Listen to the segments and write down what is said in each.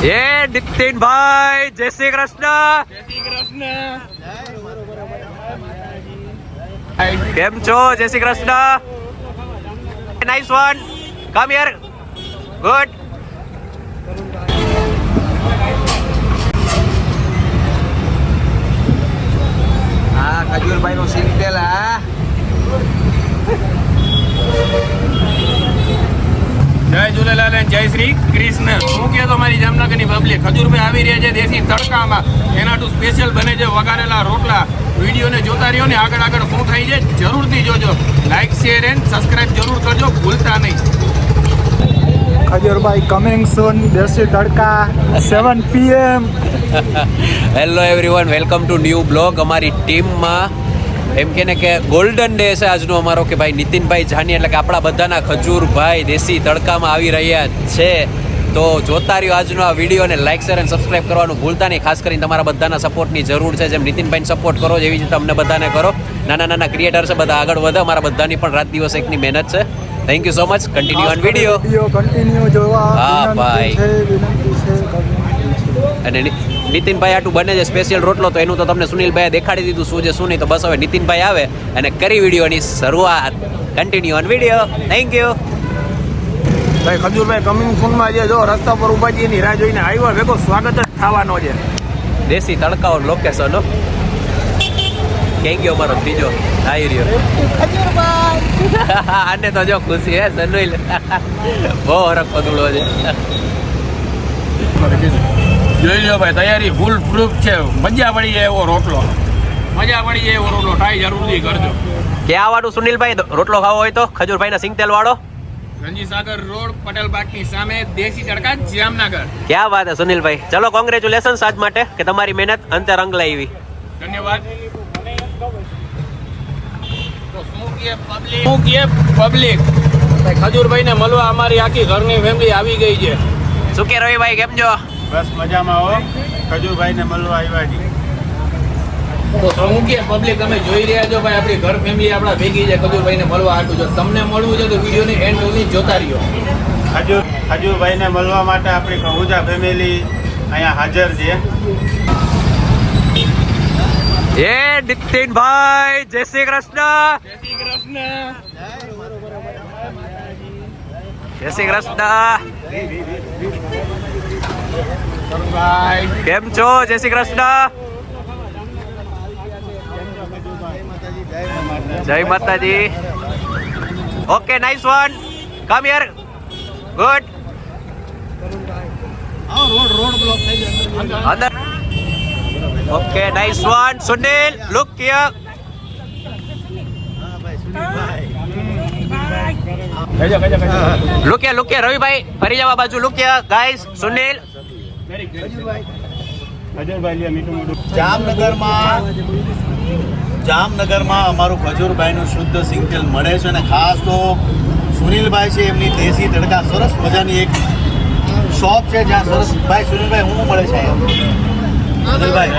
એ નીતિન ભાઈ જય શ્રી કૃષ્ણ. જય શ્રી કૃષ્ણ. કેમ છો? જય Shri Krishna. Nice one. Come here. Good. હા ખજૂરભાઈ નું સિંગતેલ. હા જય ઝૂલેલાલ અને જય શ્રી કૃષ્ણ. હું કહે તો મારી જામનગરની પબ્લિક ખજૂરભાઈ આવી રહ્યા છે દેશી તડકામાં. એના ટુ સ્પેશિયલ બને છે વઘારેલા રોટલા. વિડીયોને જોતા રહ્યો ને આગળ આગળ શું થાય છે જરૂરથી જોજો. લાઈક શેર એન્ડ સબસ્ક્રાઇબ જરૂર કરજો, ભૂલતા નહીં. ખજૂરભાઈ કમિંગ સૂન. દેશી તડકા 7 PM. Hello everyone, welcome to new blog. અમારી ટીમમાં એમ કે ને કે ગોલ્ડન ડે છે આજનો અમારો, કે ભાઈ નીતિનભાઈ જાની એટલે કે આપણા બધાના ખજૂરભાઈ દેશી તડકામાં આવી રહ્યા છે. તો જોતા રહ્યો આજનો આ વિડીયો અને લાઈક શેર અને સબસ્ક્રાઇબ કરવાનું ભૂલતા નહીં. ખાસ કરીને તમારા બધાના સપોર્ટની જરૂર છે. જેમ નીતિનભાઈને સપોર્ટ કરો એવી રીતે અમને બધાને કરો. નાના નાના ક્રિએટર છે બધા આગળ વધે. અમારા બધાની પણ રાત દિવસ એકની મહેનત છે. Thank you so much. Continue on video. Continue જોવા. હા ભાઈ. વિનંતી છે. અને નીતિનભાઈ આટલું બને છે સ્પેશિયલ રોટલો, તો એનું તો તમને સુનિલભાઈએ દેખાડી દીધું શું છે શું નહીં. તો બસ હવે નીતિનભાઈ આવે અને કરી વિડીયોની શરૂઆત. Continue on video. Thank you ભાઈ ખજૂરભાઈ કમિંગ સૂનમાં જે જો રસ્તા પર ઉભા છીએ એની રાહ જોઈને આવ્યો ભેગો સ્વાગત જ થવાનો છે. દેશી તડકાઓ લોકેશનો. ક્યાં ગયો મારો ત્રીજો આવી રહ્યો. આને તો જો ખુશી હે સનુલ. બહુ હરખ પદુડો છે. જોઈ લો ભાઈ, તૈયારી ફૂલ પ્રૂફ છે. મજા પડી જાય એવો રોટલો. મજા પડી જાય એવો રોટલો ટ્રાય જરૂરથી કરજો. ક્યાં આવવાનું સુનિલભાઈ? રોટલો ખાવો હોય તો ખજૂરભાઈના સિંગતેલ વાળો, રણજી સાગર રોડ, પટેલ બાગની સામે, દેશી તડકા, જામનગર. ક્યાં વાત હે સુનિલભાઈ. ચલો કોંગ્રેચ્યુલેશન્સ આજ માટે કે તમારી મહેનત અંતે રંગ લાવી. ધન્યવાદ. તો શું કહે પબ્લિક ભાઈ ખજૂરભાઈને મળવા અમારી આખી ઘરની ફેમિલી આવી ગઈ છે. શું કે રવિભાઈ કેમ છો? બસ મજામાં હો. ખજૂરભાઈને મળવા આવ્યા છીએ. તો શું કે પબ્લિક તમે જોઈ રહ્યા છો ભાઈ, આપણી ઘર ફેમિલી આપણા ભેગી છે ખજૂરભાઈને મળવા આટલું. જો તમને મળવું છે તો વિડીયોને એન્ડ સુધી જોતા રહ્યો. ખજૂરભાઈને મળવા માટે આપણી ખહુજા ફેમિલી અહીંયા હાજર છે. એ નીતિન ભાઈ જય શ્રી કૃષ્ણ. જય શ્રી કૃષ્ણ. જય શ્રી કૃષ્ણ. ભાઈ કેમ છો? જય શ્રી કૃષ્ણ. જય Mataji. Okay nice one. Come here. Good. અંદર. Okay nice one. Sunil look here. Look here Ravibhai ફરી જવા બાજુ. Look here guys. Sunil. Khajurbhai મીઠું મોઢું. જામનગરમાં અમારું ખજૂરભાઈનું શુદ્ધ સિંગતેલ મળે છે. અને ખાસ તો સુનિલભાઈ છે એમની દેશી તડકા સરસ મજાની એક શોપ છે જ્યાં સરસ. ભાઈ સુનિલભાઈ શું મળે છે અહીંયા? સુનિલભાઈ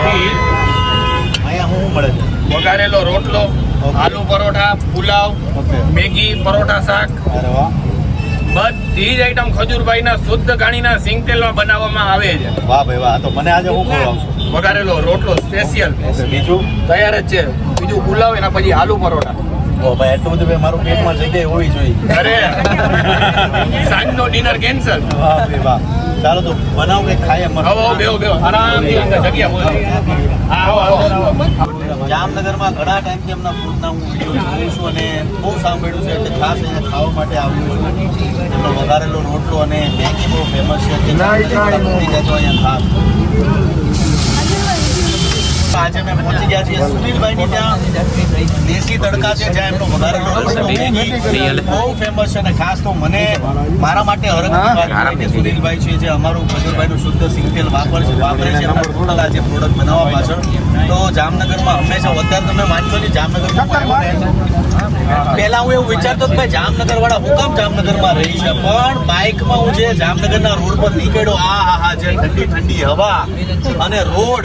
અહીંયા શું મળે છે? વઘારેલો રોટલો, આલુ પરોઠા, પુલાવ, મેગી, પરોઠા, શાક, અરે વાહ. બધી જ આઈટમ ખજૂરભાઈના શુદ્ધ ગાણીના સિંગતેલમાં બનાવવામાં આવે છે. વાહ ભાઈ વાહ. તો મને આજે હું ખવડાવશું? વઘારેલો રોટલો સ્પેશિયલ બીજું તૈયાર જ છે. બીજું પુલાવ, એના પછી આલુ પરોઠા. ઓ ભાઈ એટલું બધું ભાઈ મારું પેટમાં જગ્યાએ હોવી જોઈએ. અરે સાંજનો ડિનર કેન્સલ. વાહ ભાઈ વાહ. ચાલો તો બનાવો કે ખાઈએ મસ્ત. આવો બેહો આરામથી અંદર જગ્યા બોલો. આવો. જામનગરમાં ઘણા ટાઈમથી એમના ફૂડના હું વિડીયો જોઉં છું અને બહુ સાંભળ્યું છે એટલે ખાસ અહીંયા ખાવા માટે આવ્યો છું. એમનો વઘારેલો રોટલો અને મેગી બહુ ફેમસ છે. અહીંયા ખાસ આજે અમે પહોંચી ગયા છીએ સુનિલભાઈની ત્યાં. દેશી તડકા છે જ્યાં એમનો વઘારેલો રોટલો મેગી બહુ ફેમસ છે. અને ખાસ તો મને મારા માટે હરખ સુનિલભાઈ છે જે અમારું ખજૂરભાઈનું શુદ્ધ સિંગતેલ વાપરે છે ટોટલ આ જે પ્રોડક્ટ બનાવવા પાછળ. તો જામનગરમાં હંમેશા અત્યારે તમે માનશો નહીં, જામનગરમાં પહેલા હું એવું વિચારતો કે ભાઈ જામનગર વાળા હું કામ જામનગરમાં રહી છે, પણ બાઇકમાં હું જે જામનગરના રોડ પર નીકળ્યો, આ હા જે ઠંડી ઠંડી હવા અને રોડ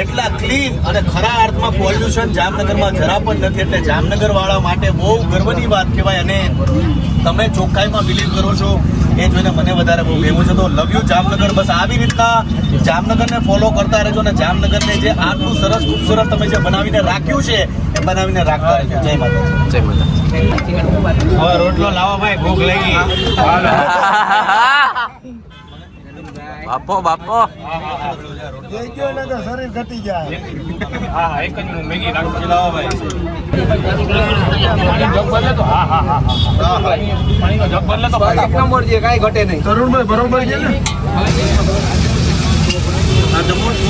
એટલા ક્લીન અને ખરા અર્થમાં પોલ્યુશન જામનગરમાં જરા પણ નથી. એટલે જામનગર વાળા માટે બહુ ગર્વની વાત કહેવાય. અને તમે ચોખ્ખાઈમાં બિલીવ કરો છો એ જોઈને મને વધારે બહુ ભેગું છે. તો લવ યુ જામનગર. બસ આવી રીતના જામનગરને ફોલો કરતા રહેજો અને જામનગરને જે આટલું સરસ ખૂબસૂરત તમે જે બનાવીને રાખ્યું છે એ બનાવીને રાખતા રહેજો. જય માતા. જય માતા. હવે રોટલો લાવો ભાઈ, ભૂખ લાગી. બાપો બાપો શરીર ઘટી જાય. હા એક જ મિનિટ મેગી નાખો. લાવો ભાઈ. પાણી જગ બદલે તો હા પાણીનો જગ બદલે તો તરુણભાઈ બરોબર છે ને? આ જમવાનું